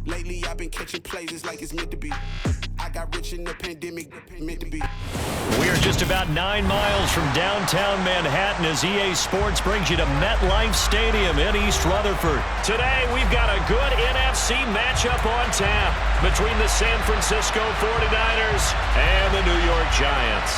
Lately I've been catching plays, it's like it's meant to be. I got rich in the pandemic, meant to be. We are just about 9 miles from downtown Manhattan as EA Sports brings you to MetLife Stadium in East Rutherford. Today, we've got a good NFC matchup on tap between the San Francisco 49ers and the New York Giants.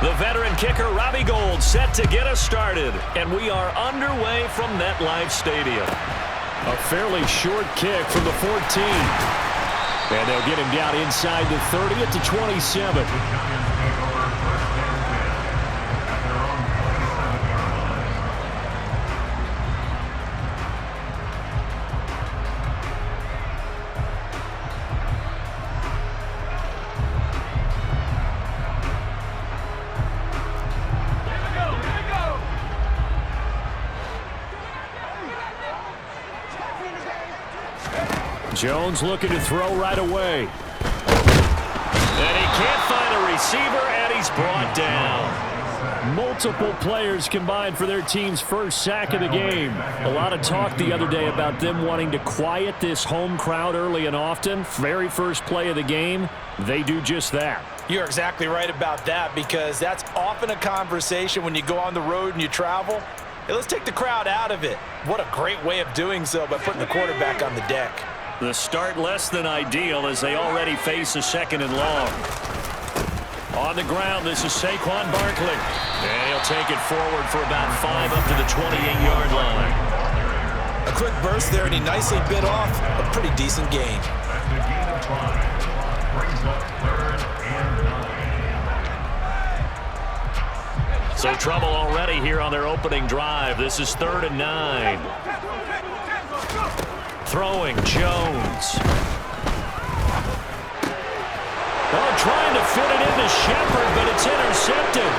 The veteran kicker, Robbie Gould, set to get us started. And we are underway from MetLife Stadium. A fairly short kick from the 14. And they'll get him down inside the 30 at the 27. Jones looking to throw right away. And he can't find a receiver, and he's brought down. Multiple players combined for their team's first sack of the game. A lot of talk the other day about them wanting to quiet this home crowd early and often. Very first play of the game, they do just that. You're exactly right about that, because that's often a conversation when you go on the road and you travel. Hey, let's take the crowd out of it. What a great way of doing so by putting the quarterback on the deck. The start less than ideal as they already face a second and long. On the ground, this is Saquon Barkley. And he'll take it forward for about 5 up to the 28-yard line. A quick burst there, and he nicely bit off a pretty decent gain. So trouble already here on their opening drive. This is 3rd and 9. Throwing, Jones. Oh, trying to fit it into Shepard, but it's intercepted.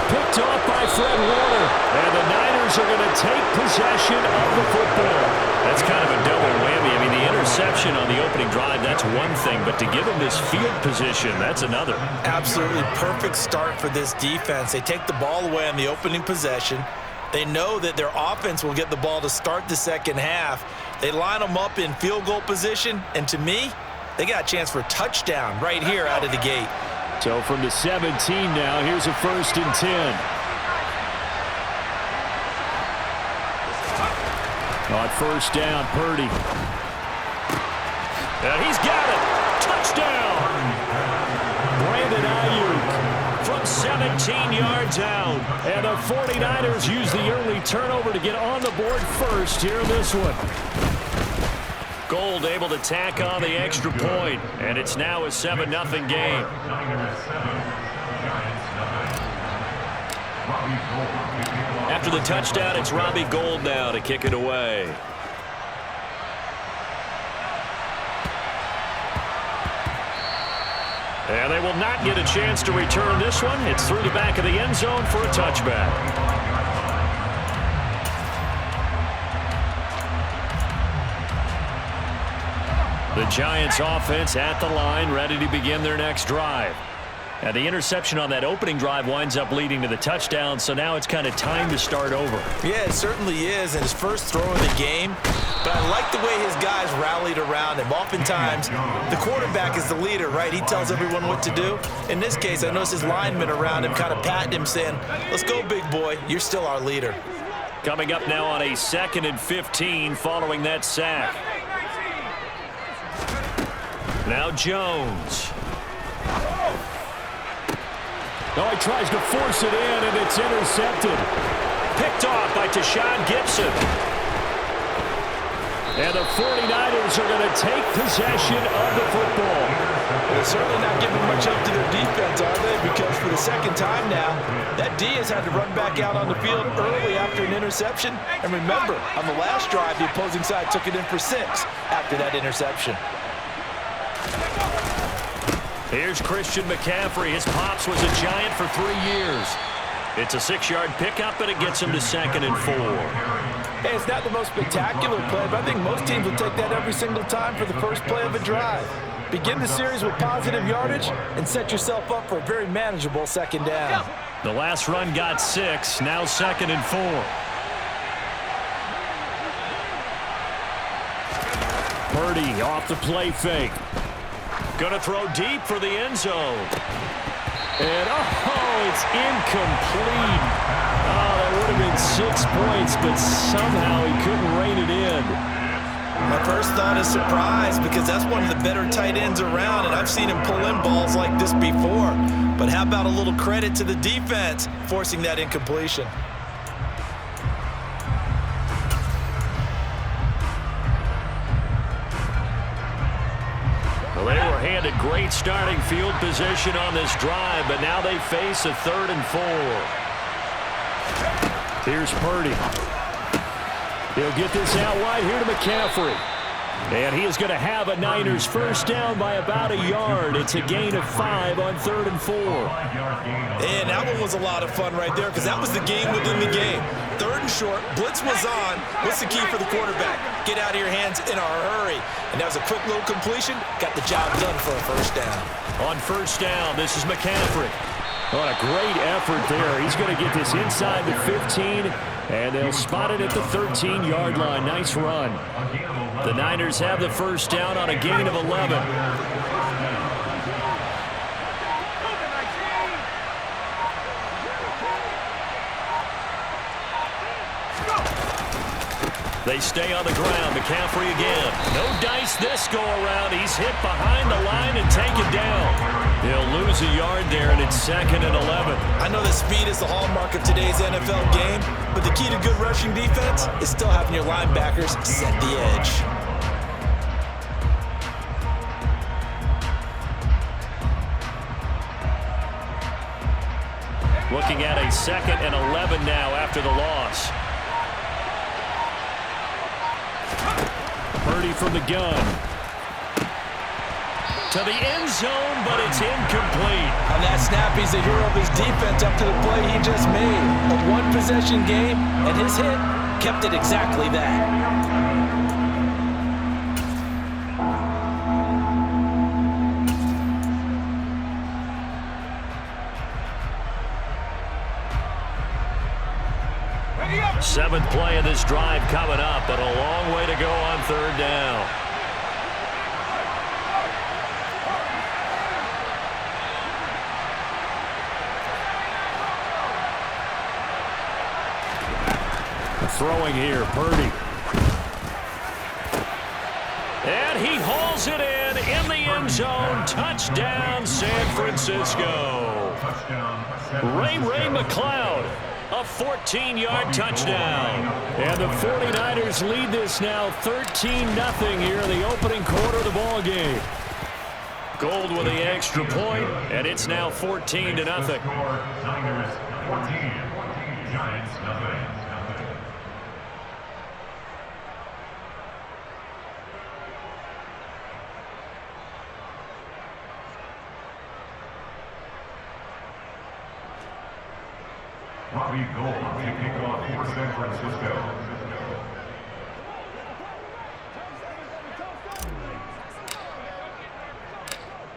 Picked off by Fred Warner. And the Niners are going to take possession of the football. That's kind of a double whammy. I mean, the interception on the opening drive, that's one thing. But to give them this field position, that's another. Absolutely perfect start for this defense. They take the ball away on the opening possession. They know that their offense will get the ball to start the second half. They line them up in field goal position, and to me, they got a chance for a touchdown right here out of the gate. So from the 17 now, here's a 1st and 10. On 1st down, Purdy. And he's got it. Touchdown. Brandon Ayuk from 17 yards out. And the 49ers use the early turnover to get on the board first here in this one. Gould able to tack on the extra point, and it's now a 7-0 game. After the touchdown, it's Robbie Gould now to kick it away. And they will not get a chance to return this one. It's through the back of the end zone for a touchback. The Giants offense at the line, ready to begin their next drive. And the interception on that opening drive winds up leading to the touchdown, so now it's kind of time to start over. Yeah, it certainly is, and his first throw of the game. But I like the way his guys rallied around him. Oftentimes, the quarterback is the leader, right? He tells everyone what to do. In this case, I noticed his linemen around him kind of patting him, saying, let's go, big boy. You're still our leader. Coming up now on a 2nd and 15 following that sack. Now Jones. Oh, he tries to force it in, and it's intercepted. Picked off by Tashawn Gibson. And the 49ers are going to take possession of the football. They're certainly not giving much up to their defense, are they? Because for the second time now, that D has had to run back out on the field early after an interception. And remember, on the last drive, the opposing side took it in for 6 after that interception. Here's Christian McCaffrey. His pops was a Giant for 3 years. It's a 6-yard pickup, and it gets him to 2nd and 4. Hey, it's not the most spectacular play, but I think most teams will take that every single time for the first play of a drive. Begin the series with positive yardage and set yourself up for a very manageable 2nd down. The last run got 6, now 2nd and 4. Purdy off the play fake. Gonna throw deep for the end zone. And, oh, it's incomplete. Oh, that would have been 6 points, but somehow he couldn't rein it in. My first thought is surprise because that's one of the better tight ends around, and I've seen him pull in balls like this before. But how about a little credit to the defense forcing that incompletion? Well, they were handed great starting field position on this drive, but now they face a 3rd and 4. Here's Purdy. He'll get this out wide here to McCaffrey. And he is going to have a Niners first down by about a yard. It's a gain of 5 on 3rd and 4. And that one was a lot of fun right there because that was the game within the game. 3rd and short, blitz was on. What's the key for the quarterback? Get out of your hands in a hurry. And that was a quick little completion. Got the job done for a first down. On first down, this is McCaffrey. What a great effort there. He's going to get this inside the 15, and they'll spot it at the 13-yard line. Nice run. The Niners have the first down on a gain of 11. They stay on the ground. McCaffrey again. No dice this go-around. He's hit behind the line and taken down. He'll lose a yard there, and it's 2nd and 11. I know that speed is the hallmark of today's NFL game, but the key to good rushing defense is still having your linebackers set the edge. Looking at a 2nd and 11 now after the loss. Purdy from the gun. To the end zone, but it's incomplete. On that snap, he's the hero of his defense up to the play he just made. A one-possession game, and his hit kept it exactly that. Seventh play of this drive coming up, but a long way to go on 3rd down. Throwing here, Purdy. And he hauls it in the end zone. Touchdown, San Francisco. Ray McLeod. A 14-yard touchdown. And the 49ers lead this now 13-0 here in the opening quarter of the ball game. Gold with the extra point, and it's now 14-0. Niners 14, Giants nothing. Robbie Gould taking off for San Francisco.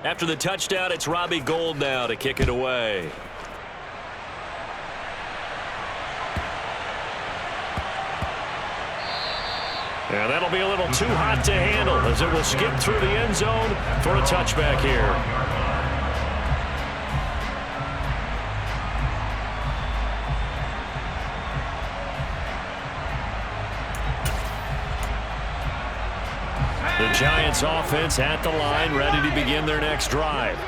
After the touchdown, it's Robbie Gould now to kick it away. And that'll be a little too hot to handle as it will skip through the end zone for a touchback here. The Giants offense at the line, ready to begin their next drive.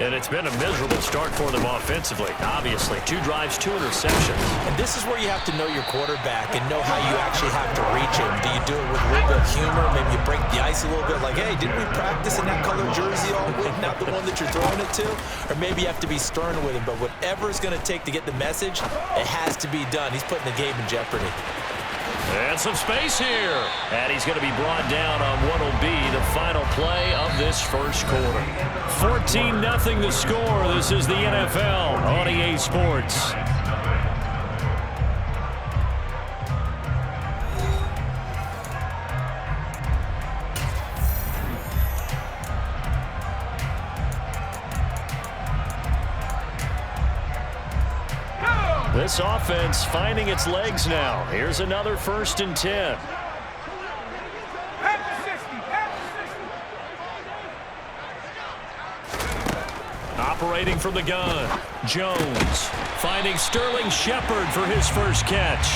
And it's been a miserable start for them offensively. Obviously, 2 drives, 2 interceptions. And this is where you have to know your quarterback and know how you actually have to reach him. Do you do it with a little bit of humor? Maybe you break the ice a little bit like, hey, didn't we practice in that color jersey all week, not the one that you're throwing it to? Or maybe you have to be stern with him. But whatever it's going to take to get the message, it has to be done. He's putting the game in jeopardy. And some space here. And he's going to be brought down on what will be the final play of this first quarter. 14-0 the score. This is the NFL on EA Sports. This offense finding its legs now. Here's another 1st and 10. Operating from the gun, Jones finding Sterling Shepard for his first catch.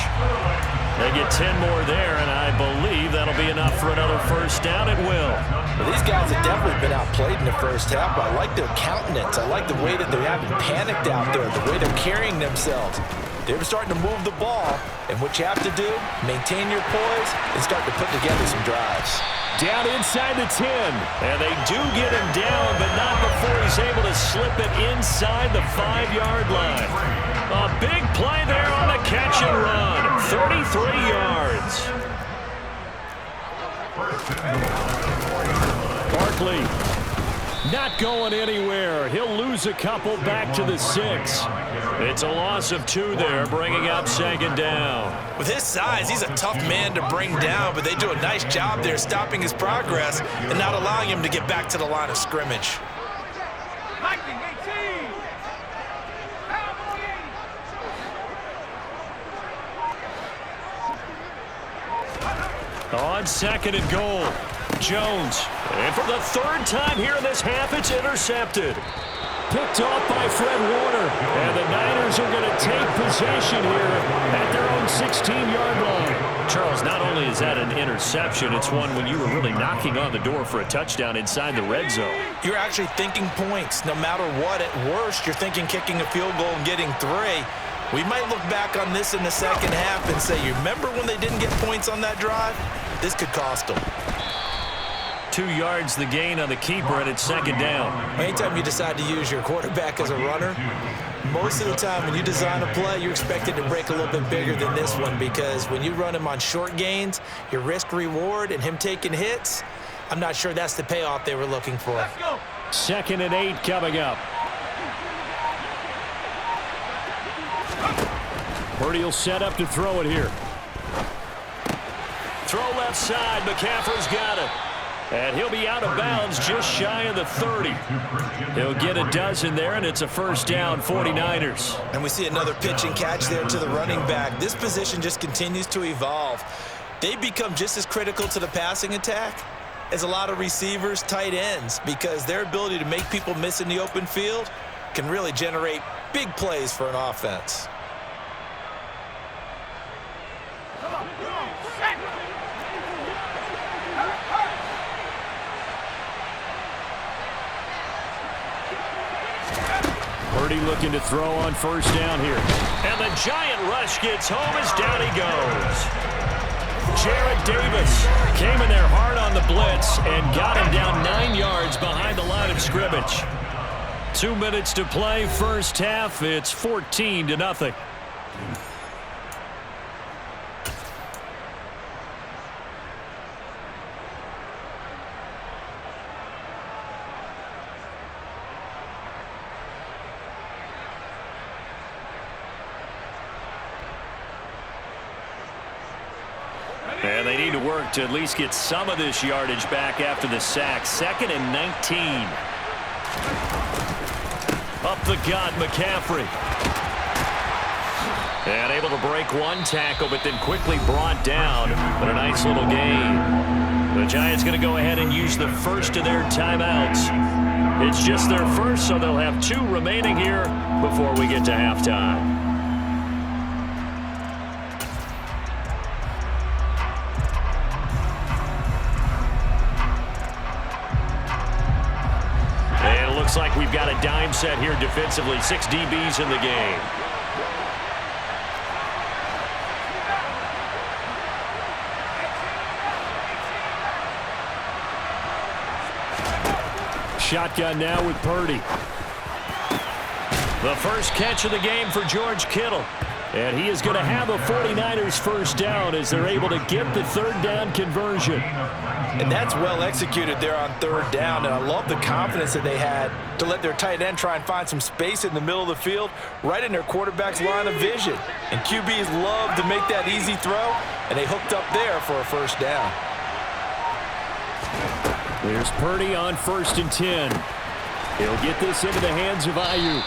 They get 10 more there, and I believe that'll be enough for another 1st down. It will. Well, these guys have definitely been outplayed in the first half, but I like their countenance. I like the way that they haven't panicked out there, the way they're carrying themselves. They're starting to move the ball, and what you have to do, maintain your poise and start to put together some drives. Down inside the 10, and they do get him down, but not before he's able to slip it inside the 5-yard line. A big play there on the catch and run, 33 yards. Barkley not going anywhere. He'll lose a couple back to the 6. It's a loss of 2 there, bringing up 2nd down. With his size, he's a tough man to bring down, but they do a nice job there stopping his progress and not allowing him to get back to the line of scrimmage. On 2nd and goal, Jones. And for the 3rd time here in this half, it's intercepted. Picked off by Fred Warner. And the Niners are going to take possession here at their own 16-yard line. Charles, not only is that an interception, it's one when you were really knocking on the door for a touchdown inside the red zone. You're actually thinking points. No matter what, at worst, you're thinking kicking a field goal and getting 3. We might look back on this in the second half and say, you remember when they didn't get points on that drive? This could cost them. 2 yards the gain on the keeper, and it's 2nd down. Anytime you decide to use your quarterback as a runner, most of the time when you design a play, you're expected to break a little bit bigger than this one, because when you run him on short gains, your risk-reward and him taking hits, I'm not sure that's the payoff they were looking for. 2nd and 8 coming up. Purdy will set up to throw it here. Throw left side. McCaffrey's got it. And he'll be out of bounds just shy of the 30. He'll get a dozen there, and it's a 1st down, 49ers. And we see another pitch and catch there to the running back. This position just continues to evolve. They become just as critical to the passing attack as a lot of receivers, tight ends, because their ability to make people miss in the open field can really generate big plays for an offense. Purdy looking to throw on 1st down here. And the giant rush gets home as down he goes. Jarrett Davis came in there hard on the blitz and got him down 9 yards behind the line of scrimmage. 2 minutes to play, 1st half. It's 14-0. And they need to work to at least get some of this yardage back after the sack. 2nd and 19. Up the gut, McCaffrey. And able to break one tackle, but then quickly brought down. But a nice little gain. The Giants going to go ahead and use the first of their timeouts. It's just their first, so they'll have 2 remaining here before we get to halftime. Looks like we've got a dime set here defensively. 6 DBs in the game. Shotgun now with Purdy. The first catch of the game for George Kittle. And he is going to have a 49ers 1st down as they're able to get the 3rd down conversion. And that's well executed there on 3rd down. And I love the confidence that they had to let their tight end try and find some space in the middle of the field, right in their quarterback's line of vision. And QBs love to make that easy throw, and they hooked up there for a 1st down. There's Purdy on 1st and 10. He'll get this into the hands of Ayuk.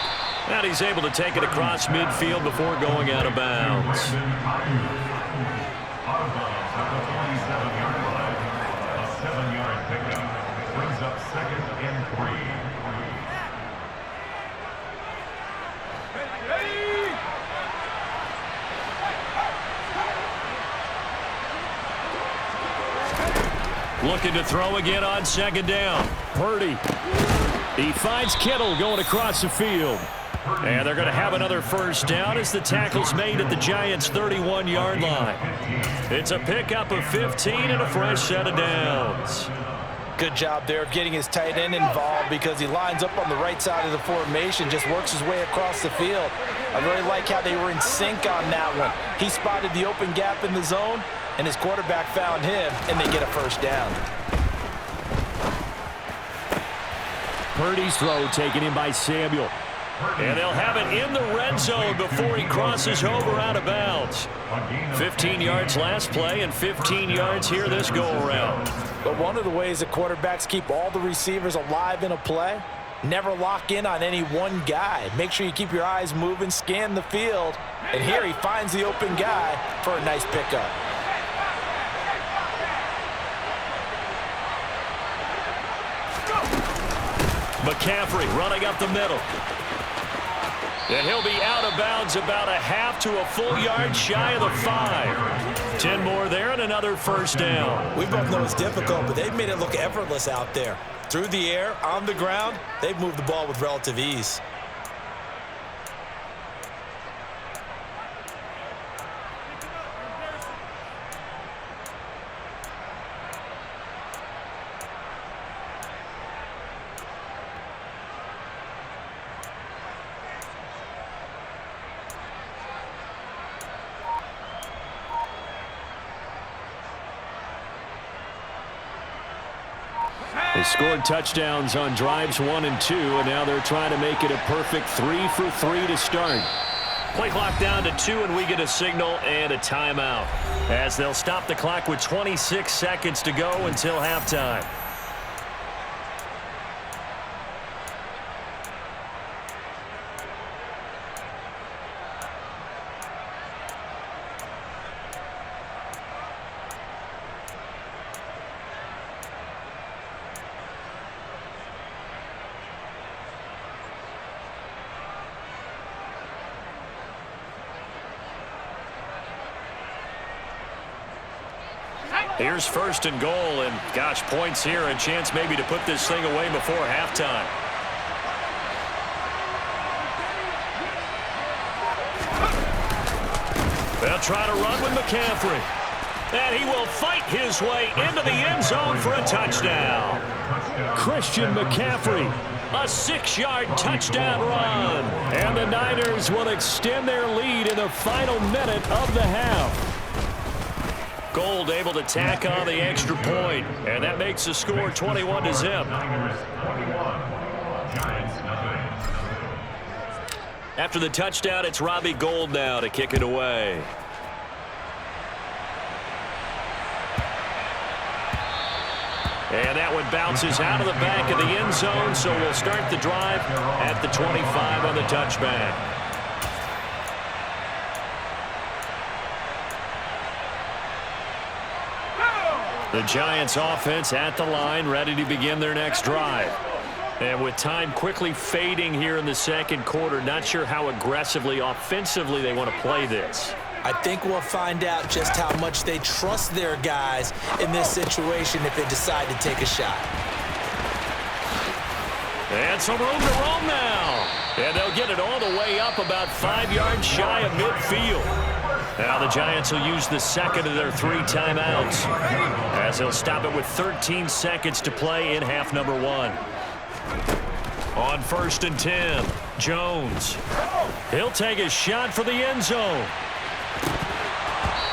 And he's able to take it across midfield before going out of bounds. Out of bounds at the 27-yard line. A 7-yard pickup brings up 2nd and 3. Looking to throw again on 2nd down. Purdy. He finds Kittle going across the field. And they're going to have another 1st down as the tackle's made at the Giants' 31-yard line. It's a pickup of 15 and a fresh set of downs. Good job there of getting his tight end involved because he lines up on the right side of the formation, just works his way across the field. I really like how they were in sync on that one. He spotted the open gap in the zone, and his quarterback found him, and they get a 1st down. Purdy's throw taken in by Samuel. And they'll have it in the red zone before he crosses over out of bounds. 15 yards last play and 15 yards here this go-around. But one of the ways that quarterbacks keep all the receivers alive in a play, never lock in on any one guy. Make sure you keep your eyes moving, scan the field. And here he finds the open guy for a nice pickup. McCaffrey running up the middle. And he'll be out of bounds about a half to a full yard shy of the 5. 10 more there and another 1st down. We both know it's difficult, but they've made it look effortless out there. Through the air, on the ground, they've moved the ball with relative ease. They scored touchdowns on drives 1 and 2, and now they're trying to make it a perfect 3 for 3 to start. Play clock down to 2, and we get a signal and a timeout, as they'll stop the clock with 26 seconds to go until halftime. Here's 1st and goal, and gosh, points here, a chance maybe to put this thing away before halftime. They'll try to run with McCaffrey. And he will fight his way into the end zone for a touchdown. Christian McCaffrey, a 6-yard touchdown run. And the Niners will extend their lead in the final minute of the half. Gold able to tack on the extra point, and that makes the score 21-0. After the touchdown, it's Robbie Gould now to kick it away. And that one bounces out of the back of the end zone, so we'll start the drive at the 25 on the touchback. The Giants offense at the line, ready to begin their next drive. And with time quickly fading here in the 2nd quarter, not sure how aggressively, offensively they want to play this. I think we'll find out just how much they trust their guys in this situation if they decide to take a shot. And some room to roam now. And they'll get it all the way up about 5 yards shy of midfield. Now the Giants will use the 2nd of their 3 timeouts, as they'll stop it with 13 seconds to play in half number 1. On 1st and 10, Jones. He'll take a shot for the end zone.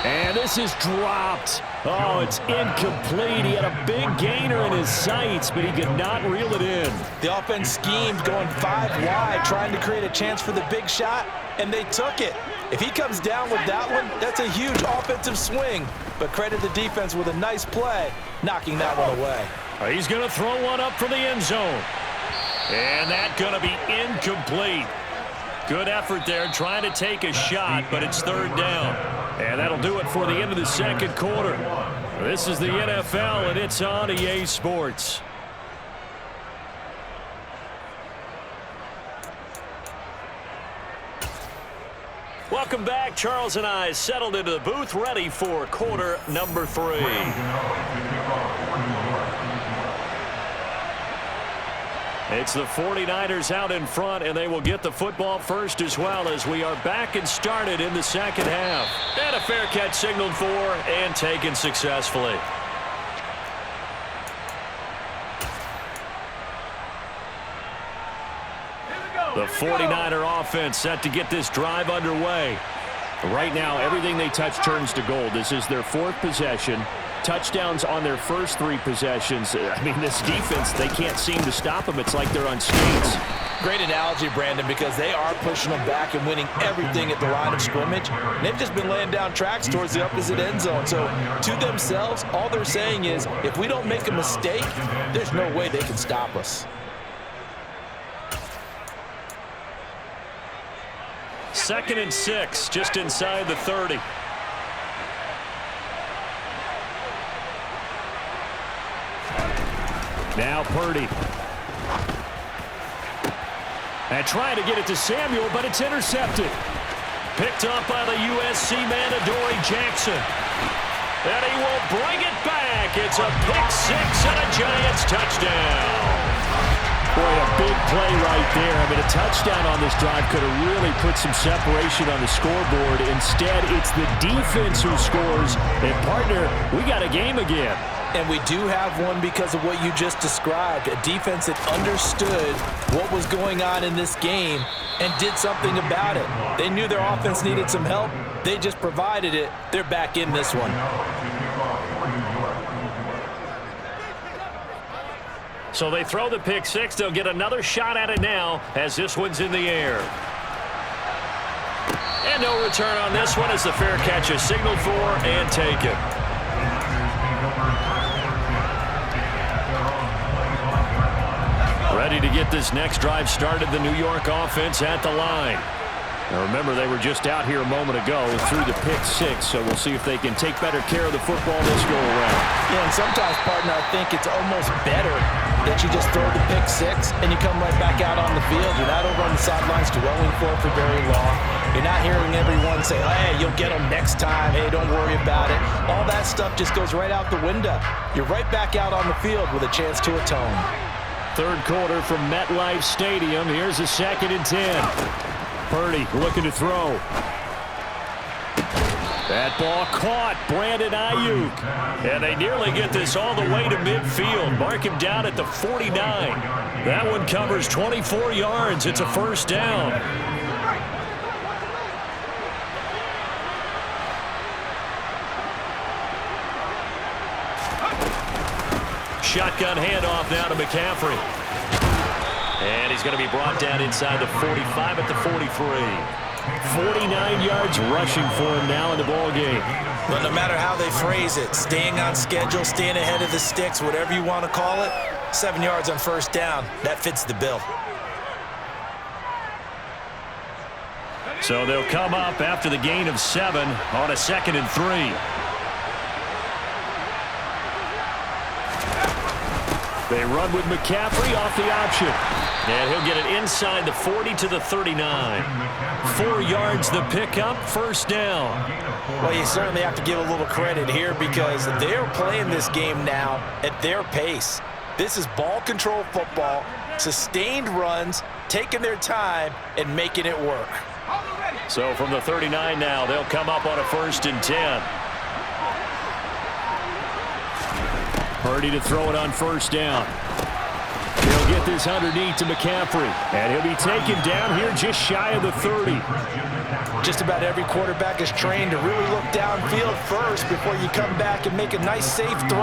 And this is dropped. Oh, it's incomplete. He had a big gainer in his sights, but he could not reel it in. The offense schemed, going 5 wide, trying to create a chance for the big shot, and they took it. If he comes down with that one, that's a huge offensive swing. But credit the defense with a nice play, knocking that one away. He's going to throw one up for the end zone. And that's going to be incomplete. Good effort there, trying to take a shot, but it's third down. And that'll do it for the end of the second quarter. This is the NFL, and it's on EA Sports. Welcome back. Charles and I settled into the booth, ready for quarter number 3. It's the 49ers out in front, and they will get the football first as well as we are back and started in the second half. And a fair catch signaled for and taken successfully. The 49er offense set to get this drive underway. Right now, everything they touch turns to gold. This is their 4th possession. Touchdowns on their first 3 possessions. I mean, this defense, they can't seem to stop them. It's like they're on skates. Great analogy, Brandon, because they are pushing them back and winning everything at the line of scrimmage. And they've just been laying down tracks towards the opposite end zone. So to themselves, all they're saying is, if we don't make a mistake, there's no way they can stop us. 2nd and 6, just inside the 30. Now Purdy. And trying to get it to Samuel, but it's intercepted. Picked up by the USC man, Adoree Jackson. And he will bring it back. It's a pick 6 and a Giants touchdown. Boy, a big play right there. I mean, a touchdown on this drive could have really put some separation on the scoreboard. Instead, it's the defense who scores. And, partner, we got a game again. And we do have one because of what you just described. A defense that understood what was going on in this game and did something about it. They knew their offense needed some help. They just provided it. They're back in this one. So they throw the pick 6. They'll get another shot at it now as this one's in the air. And no return on this one as the fair catch is signaled for and taken. Ready to get this next drive started, the New York offense at the line. Now remember, they were just out here a moment ago through the pick 6, so we'll see if they can take better care of the football this go around. Yeah, and sometimes, partner, I think it's almost better that you just throw the pick 6 and you come right back out on the field. You're not over on the sidelines dwelling for it for very long. You're not hearing everyone say, oh, hey, you'll get them next time. Hey, don't worry about it. All that stuff just goes right out the window. You're right back out on the field with a chance to atone. Third quarter from MetLife Stadium. Here's a 2nd and 10. Purdy looking to throw. That ball caught. Brandon Ayuk. And they nearly get this all the way to midfield. Mark him down at the 49. That one covers 24 yards. It's a first down. Shotgun handoff now to McCaffrey. And he's going to be brought down inside the 45 at the 43. 49 yards rushing for him now in the ball game. But no matter how they phrase it, staying on schedule, staying ahead of the sticks, whatever you want to call it, 7 yards on first down, that fits the bill. So they'll come up after the gain of 7 on a 2nd and 3. They run with McCaffrey off the option. And he'll get it inside the 40 to the 39. 4 yards the pickup, first down. Well, you certainly have to give a little credit here because they're playing this game now at their pace. This is ball control football, sustained runs, taking their time, and making it work. So from the 39 now, they'll come up on a 1st and 10. Purdy to throw it on first down. He'll get this underneath to McCaffrey. And he'll be taken down here just shy of the 30. Just about every quarterback is trained to really look downfield first before you come back and make a nice, safe throw.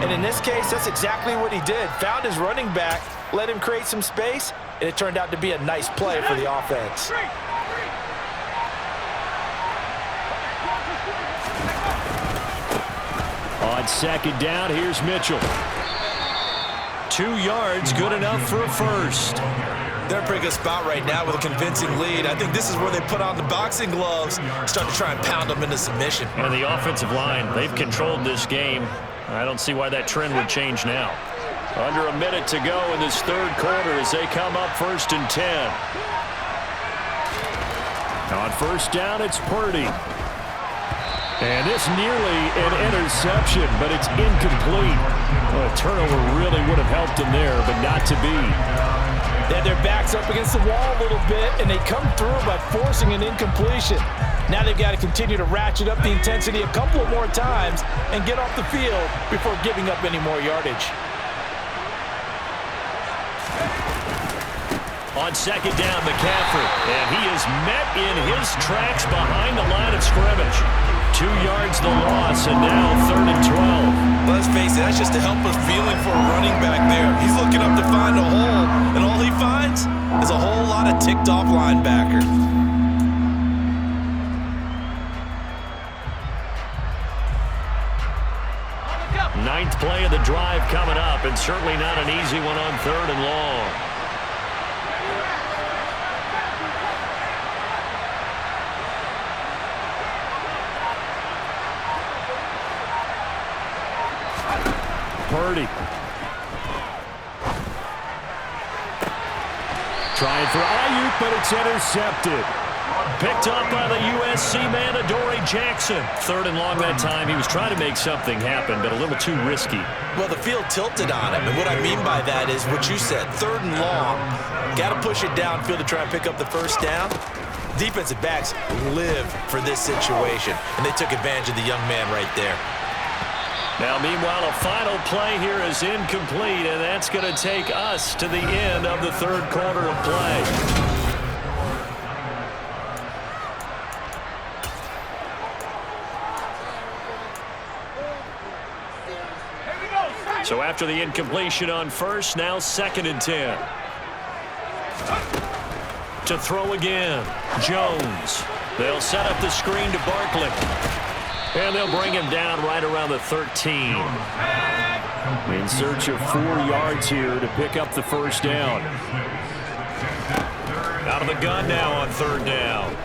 And in this case, that's exactly what he did. Found his running back, let him create some space, and it turned out to be a nice play for the offense. On 2nd down, here's Mitchell. 2 yards, good enough for a first. They're in a pretty good spot right now with a convincing lead. I think this is where they put on the boxing gloves, start to try and pound them into submission. And the offensive line, they've controlled this game. I don't see why that trend would change now. Under a minute to go in this third quarter as they come up 1st and 10. On first down, it's Purdy. And this nearly an interception, but it's incomplete. Well, a turnover really would have helped them there, but not to be. They had their backs up against the wall a little bit, and they come through by forcing an incompletion. Now they've got to continue to ratchet up the intensity a couple of more times and get off the field before giving up any more yardage. On second down, McCaffrey, and he is met in his tracks behind the line of scrimmage. 2 yards the loss, and now 3rd and 12. Let's face it, that's just a helpless feeling for a running back there. He's looking up to find a hole, and all he finds is a whole lot of ticked-off linebacker. Ninth play of the drive coming up, and certainly not an easy one on 3rd and long. Purdy. Trying for Ayuk, but it's intercepted. Picked up by the USC man, Adoree Jackson. 3rd and long that time. He was trying to make something happen, but a little too risky. Well, the field tilted on him, and what I mean by that is what you said. 3rd and long. Got to push it downfield to try and pick up the first down. Defensive backs live for this situation, and they took advantage of the young man right there. Now, meanwhile, a final play here is incomplete, and that's going to take us to the end of the 3rd quarter of play. So after the incompletion on first, now 2nd and 10. To throw again, Jones. They'll set up the screen to Barkley. And they'll bring him down right around the 13. In search of 4 yards here to pick up the first down. Out of the gun now on 3rd down.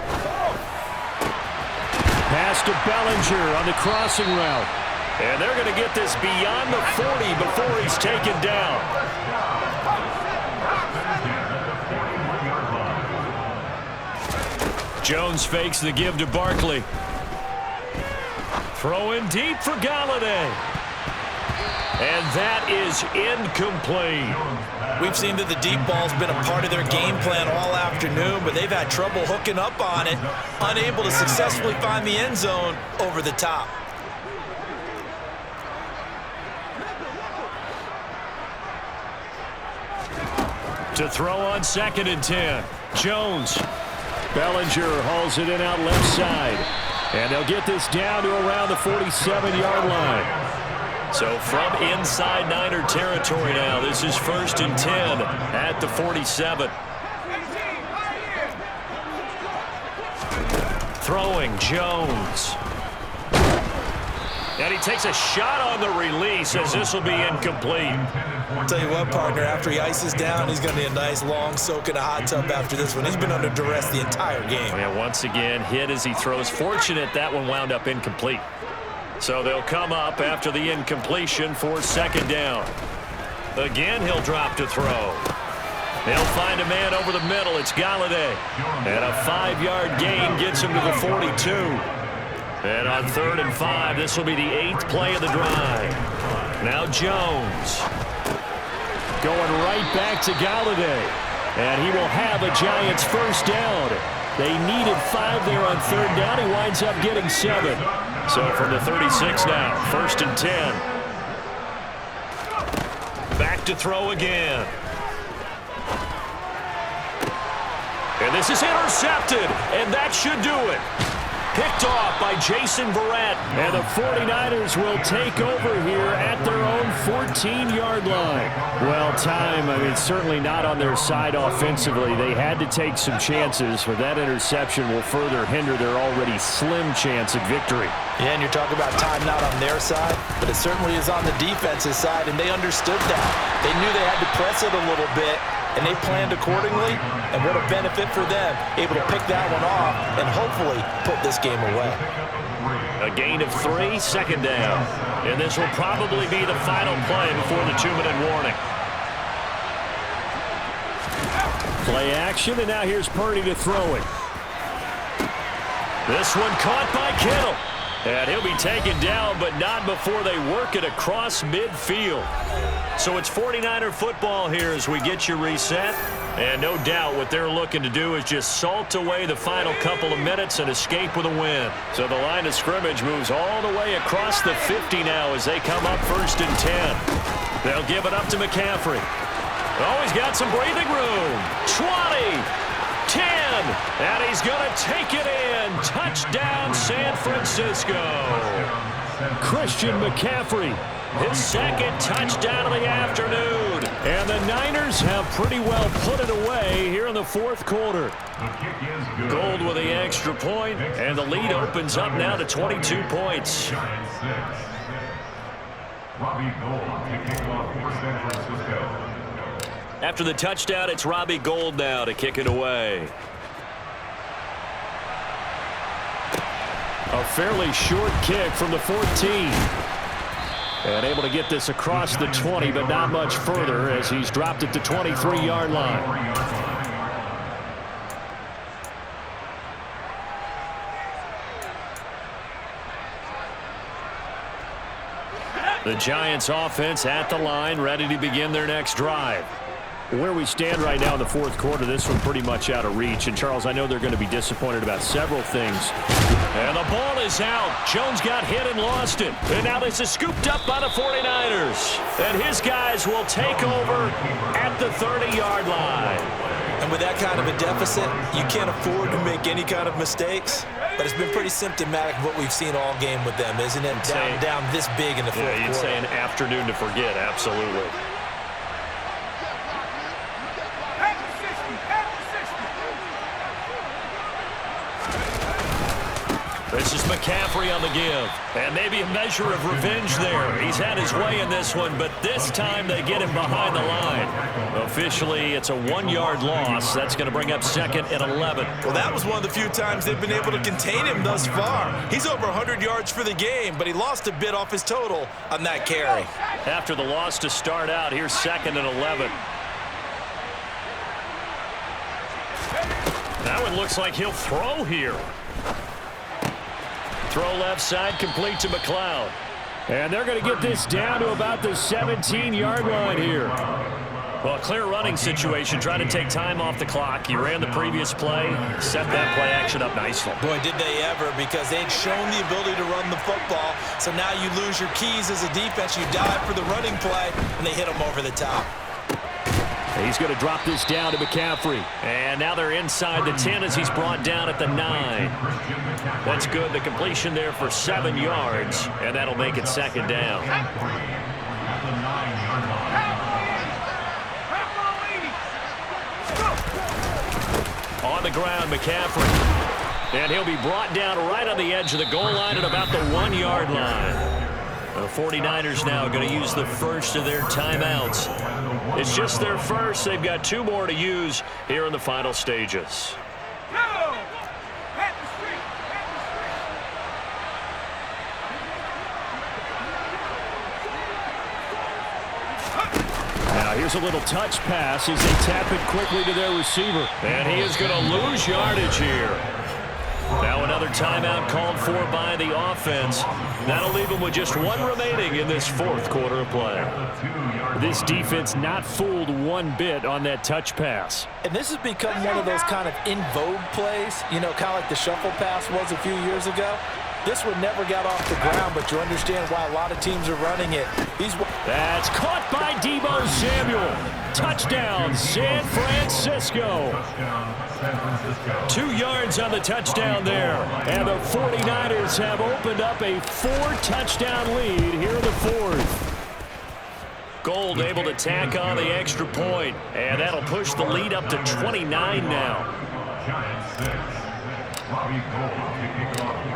Pass to Bellinger on the crossing route. And they're going to get this beyond the 40 before he's taken down. Jones fakes the give to Barkley. Throwing deep for Galladay. And that is incomplete. We've seen that the deep ball's been a part of their game plan all afternoon, but they've had trouble hooking up on it, unable to successfully find the end zone over the top. To throw on 2nd and 10. Jones. Bellinger hauls it in out left side. And they'll get this down to around the 47-yard line. So from inside Niner territory now, this is 1st and 10 at the 47. Throwing Jones. And he takes a shot on the release as this will be incomplete. I'll tell you what, partner, after he ices down, he's going to need a nice long soak in a hot tub after this one. He's been under duress the entire game. Yeah, once again, hit as he throws. Fortunate that one wound up incomplete. So they'll come up after the incompletion for 2nd down. Again, he'll drop to throw. They'll find a man over the middle. It's Galladay. And a 5-yard gain gets him to the 42. And on 3rd and 5, this will be the 8th play of the drive. Now Jones. Going right back to Galladay. And he will have a Giants first down. They needed 5 there on 3rd down. He winds up getting 7. So from the 36 now, 1st and 10. Back to throw again. And this is intercepted. And that should do it. Picked off by Jason Verrett. And the 49ers will take over here at their own 14-yard line. Well, certainly not on their side offensively. They had to take some chances, but that interception will further hinder their already slim chance at victory. Yeah, and you're talking about time not on their side, but it certainly is on the defensive side, and they understood that. They knew they had to press it a little bit, and they planned accordingly, and what a benefit for them, able to pick that one off and hopefully put this game away. A gain of 3, second down. And this will probably be the final play before the 2-minute warning. Play action, and now here's Purdy to throw it. This one caught by Kittle. And he'll be taken down, but not before they work it across midfield. So it's 49er football here as we get you reset. And no doubt what they're looking to do is just salt away the final couple of minutes and escape with a win. So the line of scrimmage moves all the way across the 50 now as they come up 1st and 10. They'll give it up to McCaffrey. Oh, he's got some breathing room. 20, 10, and he's going to take it in. Touchdown, San Francisco. Christian McCaffrey, his second touchdown of the afternoon. And the Niners have pretty well put it away here in the 4th quarter. Gold with the extra point, and the lead opens up now to 22 points. Robbie Gould to kick off for San Francisco. After the touchdown, it's Robbie Gould now to kick it away. A fairly short kick from the 14. And able to get this across the 20, but not much further as he's dropped it to 23-yard line. The Giants offense at the line, ready to begin their next drive. Where we stand right now in the 4th quarter, this one pretty much out of reach. And, Charles, I know they're going to be disappointed about several things. And the ball is out. Jones got hit and lost it. And now this is scooped up by the 49ers. And his guys will take over at the 30-yard line. And with that kind of a deficit, you can't afford to make any kind of mistakes. But it's been pretty symptomatic of what we've seen all game with them, isn't it? Down this big in the 4th quarter. Yeah, you'd say an afternoon to forget, absolutely. This is McCaffrey on the give. And maybe a measure of revenge there. He's had his way in this one, but this time they get him behind the line. Officially, it's a 1-yard loss. That's going to bring up 2nd and 11. Well, that was one of the few times they've been able to contain him thus far. He's over 100 yards for the game, but he lost a bit off his total on that carry. After the loss to start out, here's 2nd and 11. That one looks like he'll throw here. Throw left side, complete to McLeod. And they're going to get this down to about the 17-yard line here. Well, clear running situation, trying to take time off the clock. You ran the previous play, set that play action up nicely. Boy, did they ever, because they'd shown the ability to run the football. So now you lose your keys as a defense. You dive for the running play, and they hit them over the top. He's going to drop this down to McCaffrey. And now they're inside the 10 as he's brought down at the 9. That's good. The completion there for 7 yards. And that'll make it 2nd down. On the ground, McCaffrey. And he'll be brought down right on the edge of the goal line at about the 1-yard line. The 49ers now going to use the first of their timeouts. It's just their first. They've got 2 more to use here in the final stages. Now here's a little touch pass as they tap it quickly to their receiver. And he is going to lose yardage here. Now another timeout called for by the offense. That'll leave them with just 1 remaining in this 4th quarter of play. This defense not fooled one bit on that touch pass. And this has become one of those kind of in vogue plays, you know, kind of like the shuffle pass was a few years ago. This one never got off the ground, but you understand why a lot of teams are running it. That's caught by Deebo Samuel. Touchdown, San Francisco. 2 yards on the touchdown there. And the 49ers have opened up a 4-touchdown lead here in the 4th. Gould able to tack on the extra point. And that'll push the lead up to 29 now.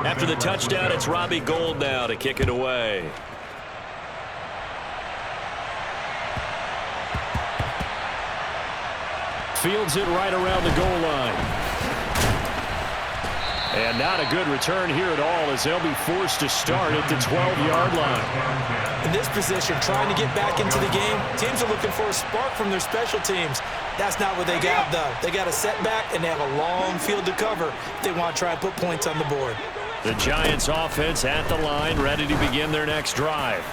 After the touchdown, it's Robbie Gould now to kick it away. Fields it right around the goal line. And not a good return here at all as they'll be forced to start at the 12-yard line. In this position, trying to get back into the game, teams are looking for a spark from their special teams. That's not what they got, though. They got a setback, and they have a long field to cover if they want to try and put points on the board. The Giants offense at the line, ready to begin their next drive.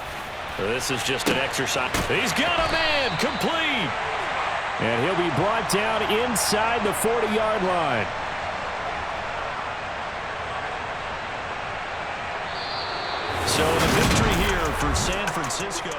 So this is just an exercise. He's got a man, complete. And he'll be brought down inside the 40-yard line. So the victory here for San Francisco.